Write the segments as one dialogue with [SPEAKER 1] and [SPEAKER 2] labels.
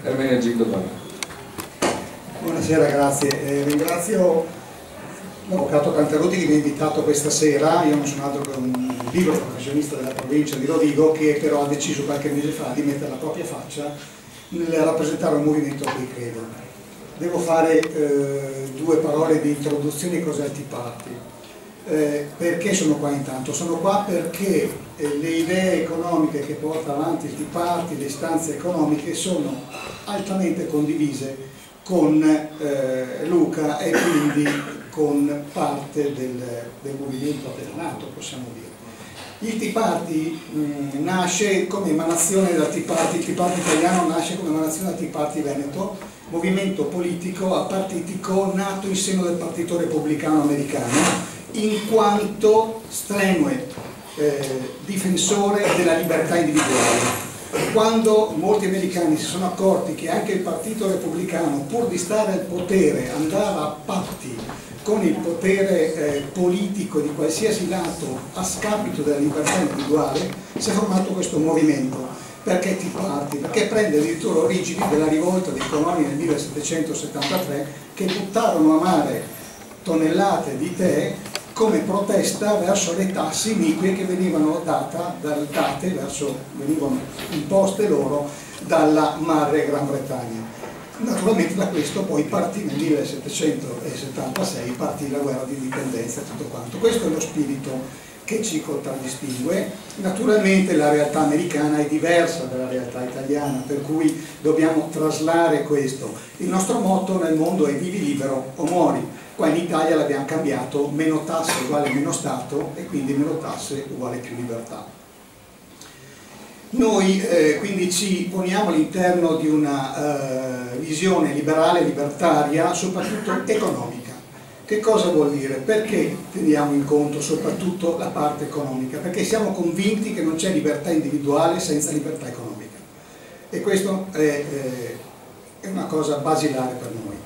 [SPEAKER 1] Ermenegildo Barra.
[SPEAKER 2] Buonasera, grazie. Ringrazio l'avvocato Cantarutti che mi ha invitato questa sera. Io non sono altro che un libero professionista della provincia di Rovigo che però ha deciso qualche mese fa di mettere la propria faccia nel rappresentare un movimento a cui credo. Devo fare due parole di introduzione. Cos'è il Tea Party? Perché sono qua intanto? Sono qua perché le idee economiche che porta avanti il Tea Party, le istanze economiche, sono altamente condivise con Luca e quindi con parte del movimento appena nato, possiamo dire. Il Tea Party nasce come emanazione dal Tea Party, il Tea Party italiano nasce come emanazione dal Tea Party Veneto, movimento politico apartitico nato in seno del Partito Repubblicano Americano, in quanto strenue difensore della libertà individuale. Quando molti americani si sono accorti che anche il Partito Repubblicano, pur di stare al potere, andava a patti con il potere politico di qualsiasi lato a scapito della libertà individuale, si è formato questo movimento. Perché Tea Party? Perché prende addirittura origini della rivolta dei coloni nel 1773 che buttarono a mare tonnellate di tè come protesta verso le tasse inique che venivano venivano imposte loro dalla madre Gran Bretagna. Naturalmente da questo poi partì nel 1776, partì la guerra di indipendenza e tutto quanto. Questo è lo spirito che ci contraddistingue. Naturalmente la realtà americana è diversa dalla realtà italiana, per cui dobbiamo traslare questo. Il nostro motto nel mondo è vivi libero o muori. Qua in Italia l'abbiamo cambiato: meno tasse uguale meno Stato, e quindi meno tasse uguale più libertà. Noi quindi ci poniamo all'interno di una visione liberale, libertaria, soprattutto economica. Che cosa vuol dire? Perché teniamo in conto soprattutto la parte economica? Perché siamo convinti che non c'è libertà individuale senza libertà economica. E questo è una cosa basilare per noi.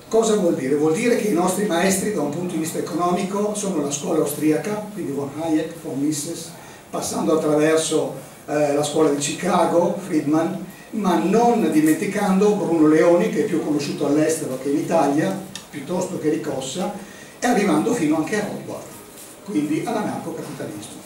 [SPEAKER 2] Cosa vuol dire? Vuol dire che i nostri maestri da un punto di vista economico sono la scuola austriaca, quindi von Hayek, von Mises, passando attraverso la scuola di Chicago, Friedman, ma non dimenticando Bruno Leoni, che è più conosciuto all'estero che in Italia, piuttosto che Ricossa, e arrivando fino anche a Rothbard, quindi all'anarcocapitalismo.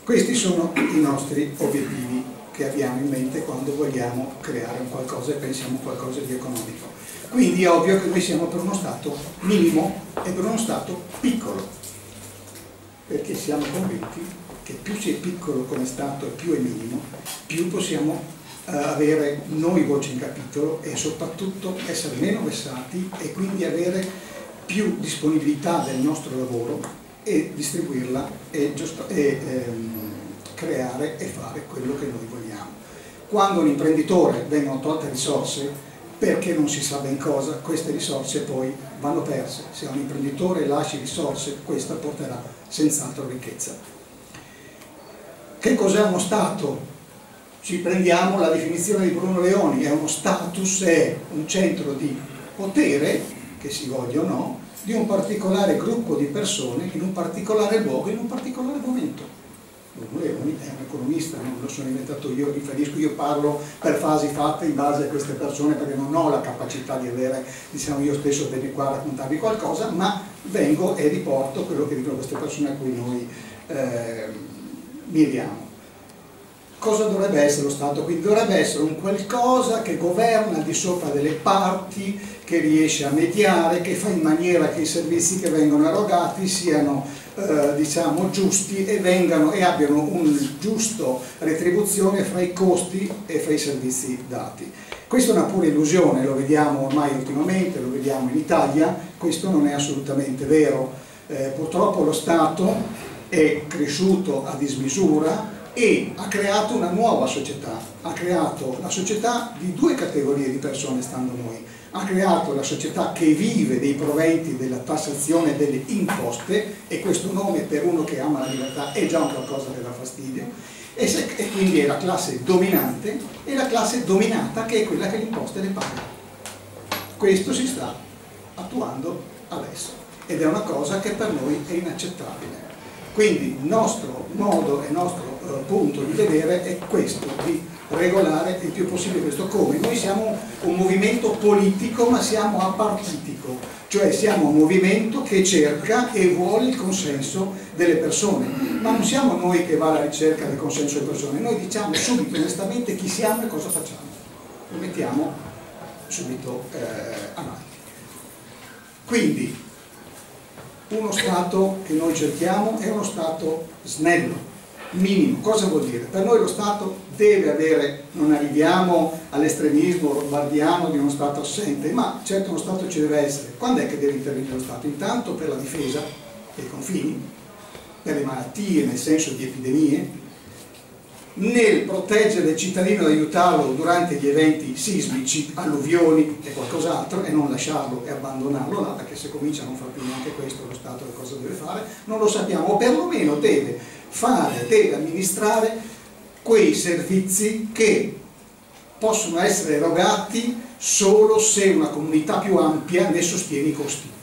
[SPEAKER 2] Questi sono i nostri obiettivi che abbiamo in mente quando vogliamo creare un qualcosa e pensiamo a qualcosa di economico. Quindi è ovvio che noi siamo per uno Stato minimo e per uno Stato piccolo, perché siamo convinti che più si è piccolo come Stato e più è minimo, più possiamo avere noi voce in capitolo e soprattutto essere meno vessati e quindi avere più disponibilità del nostro lavoro e distribuirla e creare e fare quello che noi vogliamo. Quando a un imprenditore vengono tolte risorse perché non si sa ben cosa, queste risorse poi vanno perse. Se a un imprenditore lasci risorse, questa porterà senz'altro ricchezza. Che cos'è uno Stato? Ci prendiamo la definizione di Bruno Leoni: è uno status, è un centro di potere, che si voglia o no, di un particolare gruppo di persone in un particolare luogo, in un particolare momento. Bruno Leoni è un economista, non lo sono inventato io, io parlo per fasi fatte in base a queste persone, perché non ho la capacità di avere, diciamo, io stesso venire qua a raccontarvi qualcosa, ma vengo e riporto quello che dicono queste persone a cui noi miriamo. Cosa dovrebbe essere lo Stato? Quindi dovrebbe essere un qualcosa che governa al di sopra delle parti, che riesce a mediare, che fa in maniera che i servizi che vengono erogati siano diciamo giusti e abbiano un giusto retribuzione fra i costi e fra i servizi dati. Questa è una pura illusione, lo vediamo ormai ultimamente, lo vediamo in Italia. Questo non è assolutamente vero. Purtroppo lo Stato è cresciuto a dismisura e ha creato una nuova società, ha creato la società di due categorie di persone, stando noi. Ha creato la società che vive dei proventi della tassazione delle imposte, e questo nome per uno che ama la libertà è già un qualcosa che dà fastidio, e quindi è la classe dominante e la classe dominata, che è quella che le imposte le paga. Questo si sta attuando adesso ed è una cosa che per noi è inaccettabile. Quindi il nostro modo e il nostro punto di vedere è questo, di regolare il più possibile questo. Come? Noi siamo un movimento politico, ma siamo apartitico, cioè siamo un movimento che cerca e vuole il consenso delle persone, ma non siamo noi che va alla ricerca del consenso delle persone, noi diciamo subito onestamente chi siamo e cosa facciamo, lo mettiamo subito avanti. Quindi uno Stato che noi cerchiamo è uno Stato snello, minimo. Cosa vuol dire? Per noi lo Stato deve avere, non arriviamo all'estremismo lombardiano di uno Stato assente, ma certo uno Stato ci deve essere. Quando è che deve intervenire lo Stato? Intanto per la difesa dei confini, per le malattie, nel senso di epidemie, nel proteggere il cittadino e aiutarlo durante gli eventi sismici, alluvioni e qualcos'altro, e non lasciarlo e abbandonarlo là, perché se comincia a non far più neanche questo lo Stato che cosa deve fare, non lo sappiamo, o perlomeno deve amministrare quei servizi che possono essere erogati solo se una comunità più ampia ne sostiene i costi.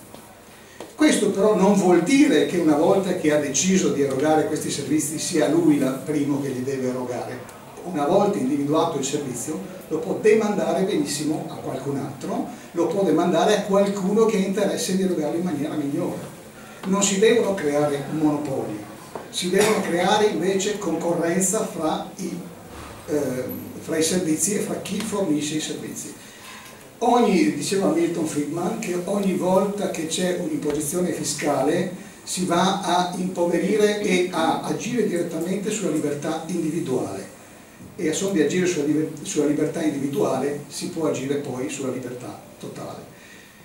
[SPEAKER 2] Questo però non vuol dire che una volta che ha deciso di erogare questi servizi sia lui il primo che li deve erogare. Una volta individuato il servizio lo può demandare benissimo a qualcun altro, lo può demandare a qualcuno che ha interesse di erogarlo in maniera migliore. Non si devono creare monopoli, si devono creare invece concorrenza fra i servizi e fra chi fornisce i servizi. Diceva Milton Friedman che ogni volta che c'è un'imposizione fiscale si va a impoverire e a agire direttamente sulla libertà individuale, e a son di agire sulla libertà individuale si può agire poi sulla libertà totale.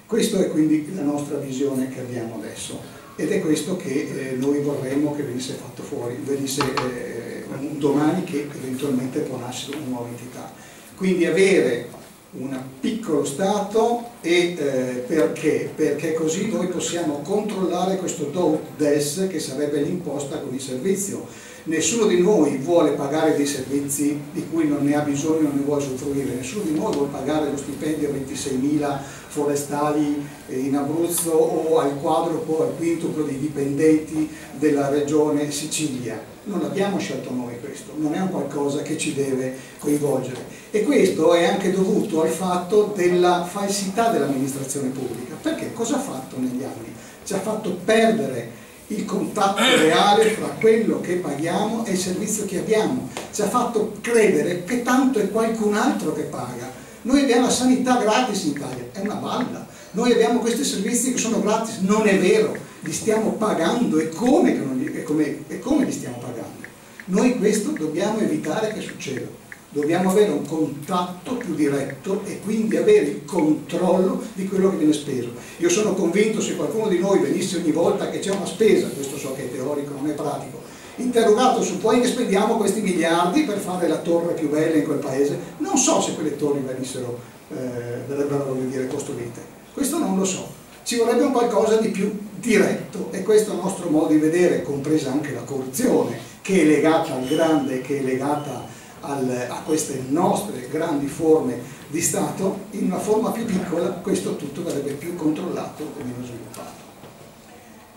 [SPEAKER 2] Questa è quindi la nostra visione che abbiamo adesso, ed è questo che noi vorremmo che venisse fatto fuori, venisse un domani, che eventualmente può nascere una nuova entità. Quindi avere un piccolo Stato, perché? Perché così noi possiamo controllare questo do des, che sarebbe l'imposta con il servizio. Nessuno di noi vuole pagare dei servizi di cui non ne ha bisogno, non ne vuole usufruire, nessuno di noi vuole pagare lo stipendio a 26.000 forestali in Abruzzo o al quadruplo, al quintuplo dei dipendenti della regione Sicilia. Non l'abbiamo scelto noi questo, non è un qualcosa che ci deve coinvolgere, e questo è anche dovuto al fatto della falsità dell'amministrazione pubblica. Perché cosa ha fatto negli anni? Ci ha fatto perdere il contatto reale fra quello che paghiamo e il servizio che abbiamo, ci ha fatto credere che tanto è qualcun altro che paga. Noi abbiamo la sanità gratis in Italia, è una balla. Noi abbiamo questi servizi che sono gratis, non è vero, li stiamo pagando, e come li stiamo pagando? Noi questo dobbiamo evitare che succeda, dobbiamo avere un contatto più diretto e quindi avere il controllo di quello che viene speso. Io sono convinto, se qualcuno di noi venisse ogni volta che c'è una spesa, questo so che è teorico, non è pratico, interrogato su poi che spendiamo questi miliardi per fare la torre più bella in quel paese, non so se quelle torri verrebbero, voglio dire, costruite. Questo non lo so, ci vorrebbe un qualcosa di più diretto, e questo è il nostro modo di vedere, compresa anche la corruzione, che è legata al grande, che è legata a queste nostre grandi forme di Stato. In una forma più piccola questo tutto verrebbe più controllato e meno sviluppato.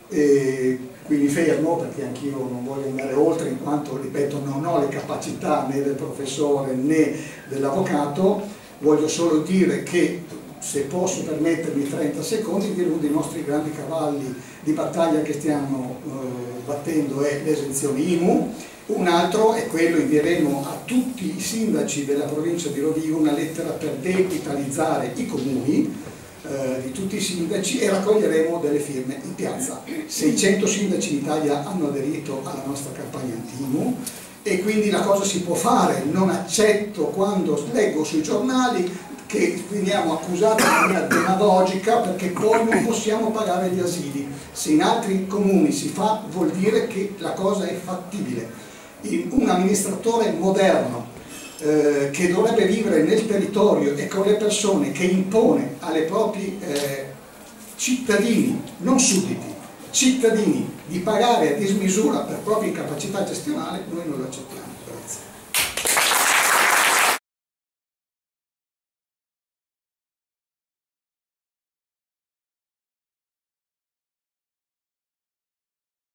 [SPEAKER 2] E quindi fermo, perché anch'io non voglio andare oltre, in quanto, ripeto, non ho le capacità né del professore né dell'avvocato. Voglio solo dire che, se posso permettermi 30 secondi, dire uno dei nostri grandi cavalli di battaglia che stiamo battendo è l'esenzione IMU. Un altro è quello, invieremo a tutti i sindaci della provincia di Rovigo una lettera per decapitalizzare i comuni di tutti i sindaci, e raccoglieremo delle firme in piazza. 600 sindaci in Italia hanno aderito alla nostra campagna anti-IMU, e quindi la cosa si può fare. Non accetto quando leggo sui giornali che veniamo accusati in maniera demagogica perché poi non possiamo pagare gli asili. Se in altri comuni si fa, vuol dire che la cosa è fattibile. Un amministratore moderno che dovrebbe vivere nel territorio e con le persone, che impone alle propri cittadini, non sudditi, cittadini, di pagare a dismisura per propria incapacità gestionale, noi non lo accettiamo. Grazie.